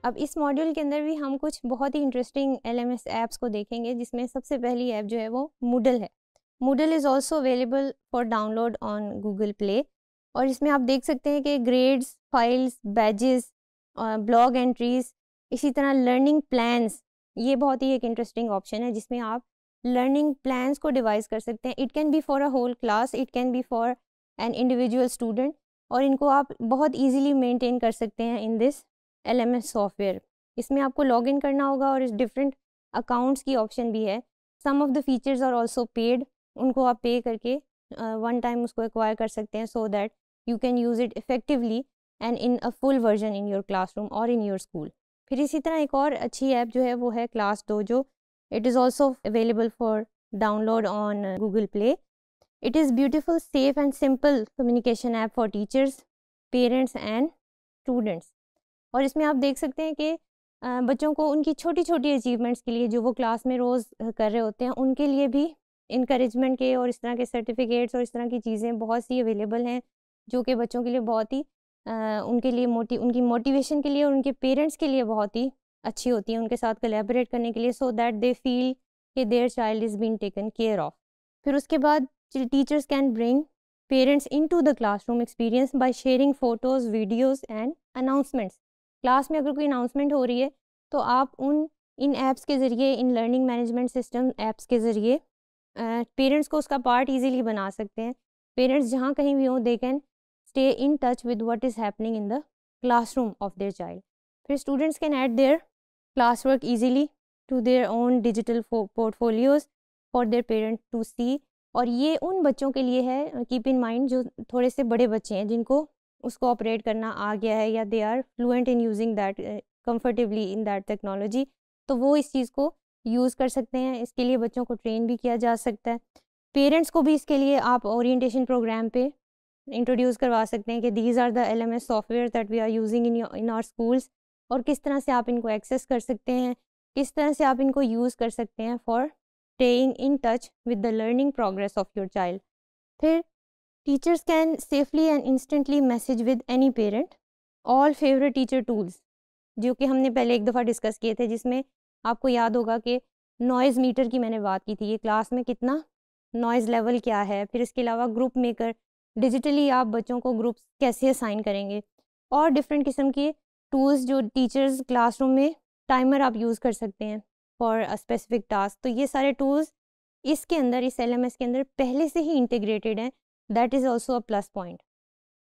अब इस मॉड्यूल के अंदर भी हम कुछ बहुत ही इंटरेस्टिंग LMS ऐप्स को देखेंगे, जिसमें सबसे पहली ऐप जो है वो Moodle है। Moodle is also available for download on Google play, और इसमें आप देख सकते हैं कि grades, files, badges, blog entries, इसी तरह लर्निंग प्लान्स, ये बहुत ही एक इंटरेस्टिंग ऑप्शन है जिसमें आप लर्निंग प्लान्स को डिवाइस कर सकते हैं। It can be for a whole class, it can be for an individual student, और इनको आप बहुत ईजिली मेंटेन कर सकते हैं इन दिस LMS सॉफ्टवेयर। इसमें आपको लॉगिन करना होगा और इस डिफरेंट अकाउंट्स की ऑप्शन भी है। Some of the features are also paid, उनको आप पे करके वन टाइम उसको एक्वायर कर सकते हैं, so that you can use it effectively and in a full version in your classroom और इन योर स्कूल। फिर इसी तरह एक और अच्छी ऐप जो है वो है class dojo. It is also available for download on Google play. It is beautiful, safe and simple communication app for teachers, parents and students. और इसमें आप देख सकते हैं कि बच्चों को उनकी छोटी छोटी अचीवमेंट्स के लिए, जो वो क्लास में रोज़ कर रहे होते हैं, उनके लिए भी इनकरेजमेंट के और इस तरह के सर्टिफिकेट्स और इस तरह की चीज़ें बहुत सी अवेलेबल हैं, जो कि बच्चों के लिए बहुत ही उनके लिए उनकी मोटिवेशन के लिए और उनके पेरेंट्स के लिए बहुत ही अच्छी होती हैं, उनके साथ कोलैबोरेट करने के लिए, सो दैट दे फील कि their child is being taken care of. फिर उसके बाद teachers can bring parents into the classroom experience by sharing photos, videos and announcements. Class में अगर कोई अनाउंसमेंट हो रही है तो आप इन ऐप्स के ज़रिए, in learning management system apps के ज़रिए पेरेंट्स को उसका पार्ट इजीली बना सकते हैं। पेरेंट्स जहाँ कहीं भी हों, they can stay in touch with what is happening in the classroom of their child. फिर students can add their class work easily to their own digital portfolios for their parent to see. और ये उन बच्चों के लिए है, keep in mind, जो थोड़े से बड़े बच्चे हैं, जिनको उसको ऑपरेट करना आ गया है या they are fluent in using that comfortably in that technology, तो वो इस चीज़ को यूज़ कर सकते हैं। इसके लिए बच्चों को ट्रेन भी किया जा सकता है। पेरेंट्स को भी इसके लिए आप ओरिएंटेशन प्रोग्राम पे इंट्रोड्यूस करवा सकते हैं कि these are the LMS software that we are using in our schools, और किस तरह से आप इनको एक्सेस कर सकते हैं, किस तरह से आप इनको यूज़ कर सकते हैं for staying in touch with the learning progress of your child. फिर teachers can safely and instantly message with any parent. All favourite teacher tools, जो कि हमने पहले एक दफ़ा डिस्कस किए थे, जिसमें आपको याद होगा कि नॉइज़ मीटर की मैंने बात की थी, ये क्लास में कितना नॉइज़ लेवल क्या है। फिर इसके अलावा ग्रुप मेकर, डिजिटली आप बच्चों को ग्रुप्स कैसे असाइन करेंगे, और डिफरेंट किस्म के टूल्स जो टीचर्स क्लासरूम में टाइमर आप यूज़ कर सकते हैं फॉर अ स्पेसिफिक टास्क। तो ये सारे टूल्स इसके अंदर, इस LMS के अंदर पहले से ही इंटीग्रेटेड हैं। That is also a plus point.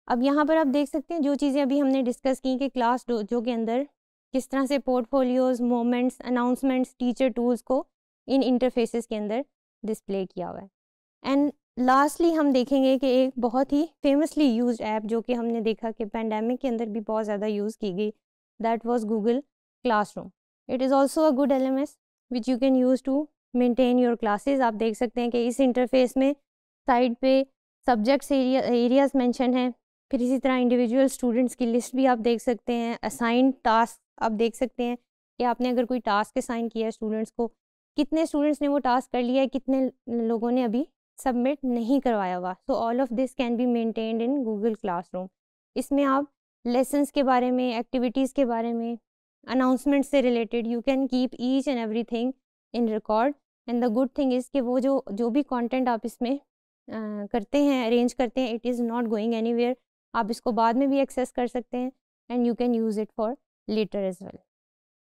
अब यहाँ पर आप देख सकते हैं जो चीज़ें अभी हमने डिस्कस की कि क्लास डोजो के अंदर किस तरह से portfolios, moments, announcements, teacher tools को इन इंटरफेसेस के अंदर डिस्प्ले किया हुआ है। एंड लास्टली हम देखेंगे कि एक बहुत ही फेमसली यूज्ड ऐप, जो कि हमने देखा कि पैंडेमिक के अंदर भी बहुत ज़्यादा यूज़ की गई, that was Google classroom. It is also a good LMS which you can use to maintain your classes. आप देख सकते हैं कि इस इंटरफेस में साइड पे सब्जेक्ट्स एरियाज़ मेंशन हैं। फिर इसी तरह इंडिविजुअल स्टूडेंट्स की लिस्ट भी आप देख सकते हैं। असाइन टास्क आप देख सकते हैं कि आपने अगर कोई टास्क असाइन किया है स्टूडेंट्स को, कितने स्टूडेंट्स ने वो टास्क कर लिया है, कितने लोगों ने अभी सबमिट नहीं करवाया हुआ। So all of this can be maintained in Google classroom. इसमें आप लेसन्स के बारे में, एक्टिविटीज़ के बारे में, अनाउंसमेंट से related, you can keep each and everything in record. And the good thing is कि वो जो भी कंटेंट आप इसमें करते हैं, अरेंज करते हैं, it is not going anywhere. आप इसको बाद में भी एक्सेस कर सकते हैं, and you can use it for later as well.